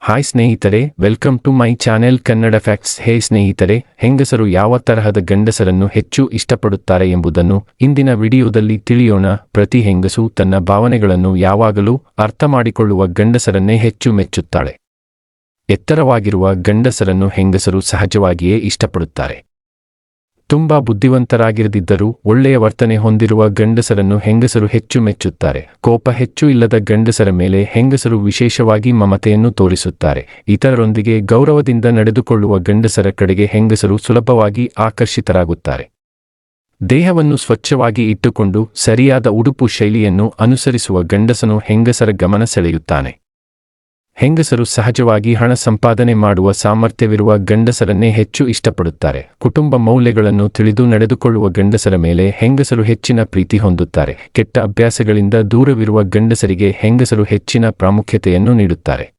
Hi ಸ್ನೇಹಿತರೆ, welcome to my channel Kannada facts. Hey ಸ್ನೇಹಿತರೆ, ಹೆಂಗಸರು ಯಾವ ತರಹದ ಗಂಡಸರನ್ನು ಹೆಚ್ಚು ಇಷ್ಟಪಡುತ್ತಾರೆ ಎಂಬುದನ್ನು ಇಂದಿನ ವಿಡಿಯೋದಲ್ಲಿ ತಿಳಿಯೋಣ. ಪ್ರತಿ ಹೆಂಗಸು ತನ್ನ ಭಾವನೆಗಳನ್ನು ಯಾವಾಗಲೂ ಅರ್ಥಮಾಡಿಕೊಳ್ಳುವ ಗಂಡಸರನ್ನೇ ಹೆಚ್ಚು ಮೆಚ್ಚುತ್ತಾಳೆ. ಎತ್ತರವಾಗಿರುವ ಗಂಡಸರನ್ನು ಹೆಂಗಸರು ಸಹಜವಾಗಿಯೇ ಇಷ್ಟಪಡುತ್ತಾರೆ. ತುಂಬಾ ಬುದ್ಧಿವಂತರಾಗಿರದಿದ್ದರೂ ಒಳ್ಳೆಯ ವರ್ತನೆ ಹೊಂದಿರುವ ಗಂಡಸರನ್ನು ಹೆಂಗಸರು ಹೆಚ್ಚು ಮೆಚ್ಚುತ್ತಾರೆ. ಕೋಪ ಹೆಚ್ಚು ಇಲ್ಲದ ಗಂಡಸರ ಮೇಲೆ ಹೆಂಗಸರು ವಿಶೇಷವಾಗಿ ಮಮತೆಯನ್ನು ತೋರಿಸುತ್ತಾರೆ. ಇತರರೊಂದಿಗೆ ಗೌರವದಿಂದ ನಡೆದುಕೊಳ್ಳುವ ಗಂಡಸರ ಕಡೆಗೆ ಹೆಂಗಸರು ಸುಲಭವಾಗಿ ಆಕರ್ಷಿತರಾಗುತ್ತಾರೆ. ದೇಹವನ್ನು ಸ್ವಚ್ಛವಾಗಿ ಇಟ್ಟುಕೊಂಡು ಸರಿಯಾದ ಉಡುಪು ಶೈಲಿಯನ್ನು ಅನುಸರಿಸುವ ಗಂಡಸನು ಹೆಂಗಸರ ಗಮನ ಸೆಳೆಯುತ್ತಾನೆ. ಹೆಂಗಸರು ಸಹಜವಾಗಿ ಹಣ ಸಂಪಾದನೆ ಮಾಡುವ ಸಾಮರ್ಥ್ಯವಿರುವ ಗಂಡಸರನ್ನೇ ಹೆಚ್ಚು ಇಷ್ಟಪಡುತ್ತಾರೆ. ಕುಟುಂಬ ಮೌಲ್ಯಗಳನ್ನು ತಿಳಿದು ನಡೆದುಕೊಳ್ಳುವ ಗಂಡಸರ ಮೇಲೆ ಹೆಂಗಸರು ಹೆಚ್ಚಿನ ಪ್ರೀತಿ ಹೊಂದುತ್ತಾರೆ. ಕೆಟ್ಟ ಅಭ್ಯಾಸಗಳಿಂದ ದೂರವಿರುವ ಗಂಡಸರಿಗೆ ಹೆಂಗಸರು ಹೆಚ್ಚಿನ ಪ್ರಾಮುಖ್ಯತೆಯನ್ನು ನೀಡುತ್ತಾರೆ.